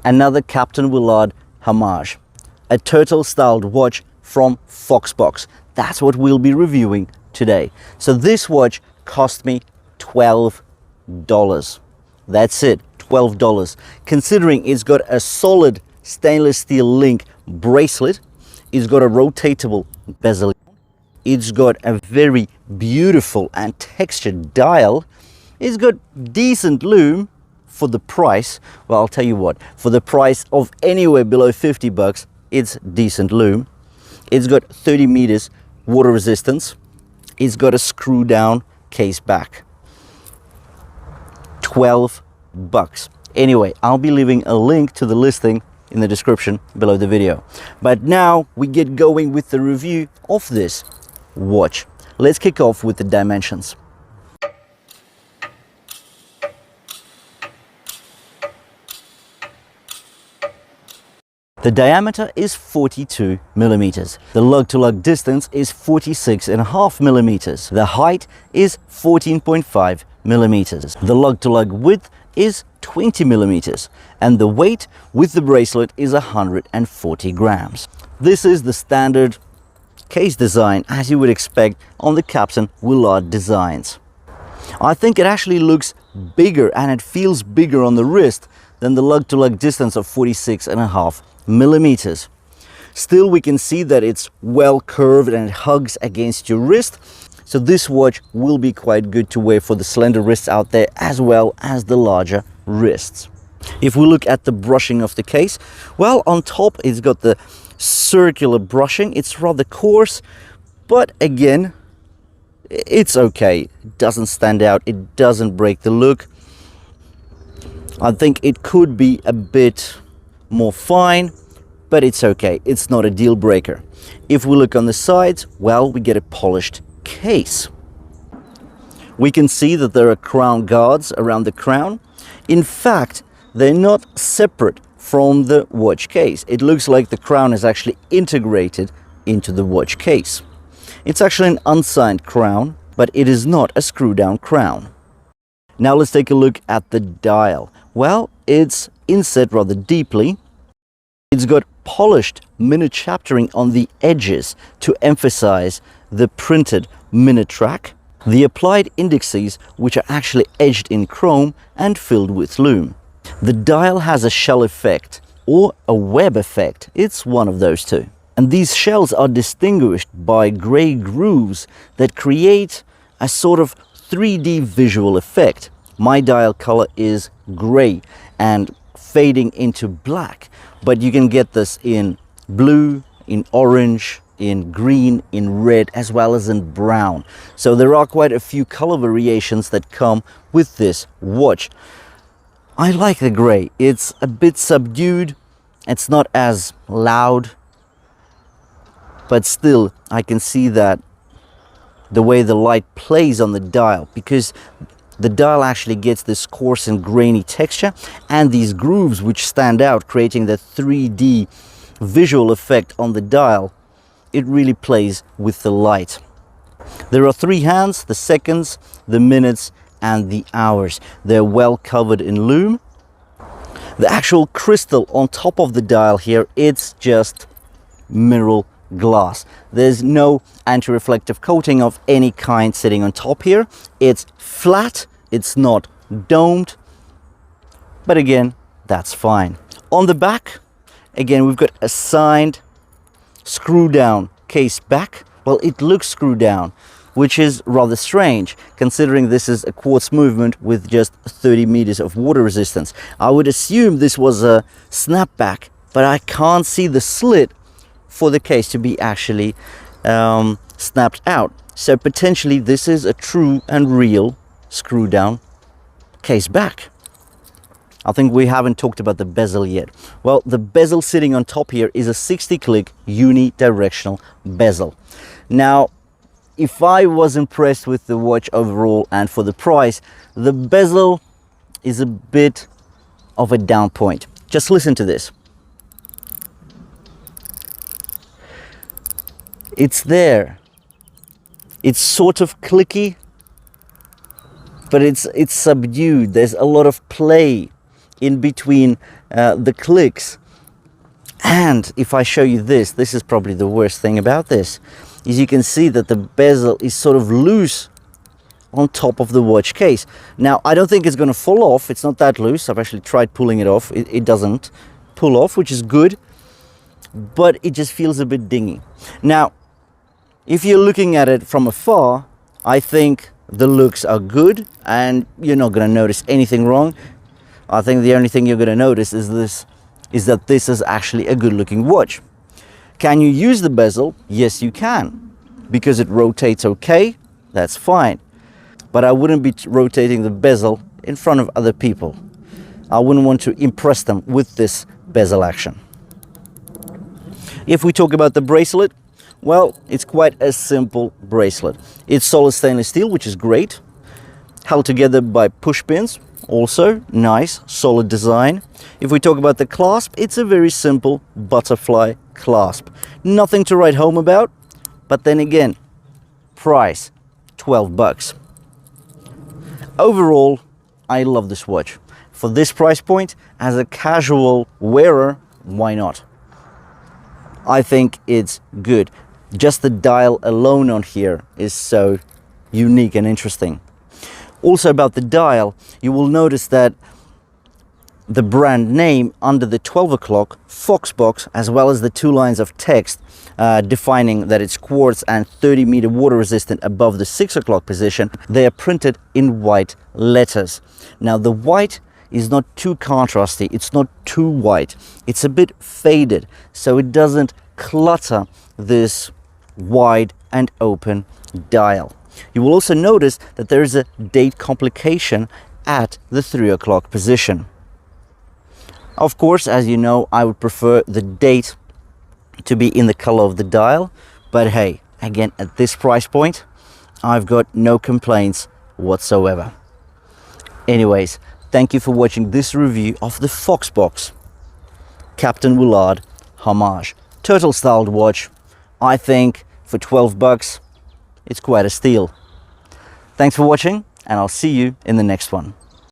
another Captain Willard Homage, a turtle-styled watch from FOXBOX. That's what we'll be reviewing today. So this watch cost me $12. That's it, $12. Considering it's got a solid stainless steel link bracelet, it's got a rotatable bezel, it's got a very beautiful and textured dial, it's got decent lume for the price. Well, I'll tell you what, for the price of anywhere below 50 bucks, it's decent lume. It's got 30 meters water resistance. It's got a screw down case back. 12 bucks. Anyway, I'll be leaving a link to the listing in the description below the video. But now we get going with the review of this watch. Let's kick off with the dimensions. The diameter is 42 millimeters. The lug-to-lug distance is 46.5 millimeters. The height is 14.5 millimeters. The lug-to-lug width is 20 millimeters. And the weight with the bracelet is 140 grams. This is the standard case design as you would expect on the Captain Willard designs. I think it actually looks bigger and it feels bigger on the wrist than the lug-to-lug distance of 46.5 millimeters. Still, we can see that it's well curved and it hugs against your wrist. So this watch will be quite good to wear for the slender wrists out there as well as the larger wrists. If we look at the brushing of the case, well, on top it's got the circular brushing. It's rather coarse, but again, it's okay. It doesn't stand out. It doesn't break the look. I think it could be a bit more fine, but it's okay. It's not a deal breaker. If we look on the sides, well, we get a polished case. We can see that there are crown guards around the crown. In fact, they're not separate from the watch case. It looks like the crown is actually integrated into the watch case. It's actually an unsigned crown, but it is not a screw-down crown. Now let's take a look at the dial. Well, it's inset rather deeply. It's got polished minute chaptering on the edges to emphasize the printed minute track. The applied indices, which are actually edged in chrome and filled with lume. The dial has a shell effect or a web effect. It's one of those two. And these shells are distinguished by gray grooves that create a sort of 3D visual effect. My dial color is gray and fading into black, but you can get this in blue, in orange, in green, in red, as well as in brown. So there are quite a few color variations that come with this watch. I like the gray. It's a bit subdued. It's not as loud, but still I can see that the way the light plays on the dial, because the dial actually gets this coarse and grainy texture and these grooves which stand out, creating the 3D visual effect on the dial. It really plays with the light. There are 3 hands: the seconds, the minutes, and the hours. They're well covered in lume. The actual crystal on top of the dial here, it's just mineral glass. There's no anti-reflective coating of any kind sitting on top here. It's flat, it's not domed, but again, that's fine. On the back, again, we've got a signed screw down case back. Well, it looks screwed down, which is rather strange considering this is a quartz movement with just 30 meters of water resistance. I would assume this was a snapback, but I can't see the slit for the case to be actually snapped out. So potentially this is a true and real screw down case back. I think we haven't talked about the bezel yet. Well, the bezel sitting on top here is a 60-click unidirectional bezel. Now, if I was impressed with the watch overall and for the price, the bezel is a bit of a down point. Just listen to this. It's there. It's sort of clicky, but it's subdued. There's a lot of play in between the clicks. And if I show you this, this is probably the worst thing about this, is you can see that the bezel is sort of loose on top of the watch case. Now, I don't think it's going to fall off. It's not that loose. I've actually tried pulling it off. It doesn't pull off, which is good, but it just feels a bit dingy. Now, if you're looking at it from afar, I think the looks are good and you're not going to notice anything wrong. I think the only thing you're going to notice is that this is actually a good looking watch. Can you use the bezel? Yes, you can, because it rotates okay. That's fine. But I wouldn't be rotating the bezel in front of other people. I wouldn't want to impress them with this bezel action. If we talk about the bracelet, well, it's quite a simple bracelet. It's solid stainless steel, which is great. Held together by push pins, also nice, solid design. If we talk about the clasp, it's a very simple butterfly clasp. Nothing to write home about, but then again, price, 12 bucks. Overall, I love this watch. For this price point, as a casual wearer, why not? I think it's good. Just the dial alone on here is so unique and interesting. Also about the dial, you will notice that the brand name under the 12 o'clock, FOXBOX, as well as the two lines of text defining that it's quartz and 30-meter water resistant above the 6 o'clock position, they are printed in white letters. Now the white is not too contrasty, it's not too white, it's a bit faded, so it doesn't clutter this wide and open dial. You will also notice that there is a date complication at the 3 o'clock position. Of course, as you know, I would prefer the date to be in the color of the dial, but hey, again, at this price point, I've got no complaints whatsoever. Anyways, thank you for watching this review of the FOXBOX Captain Willard Homage turtle styled watch. I think for 12 bucks, it's quite a steal. Thanks for watching, and I'll see you in the next one.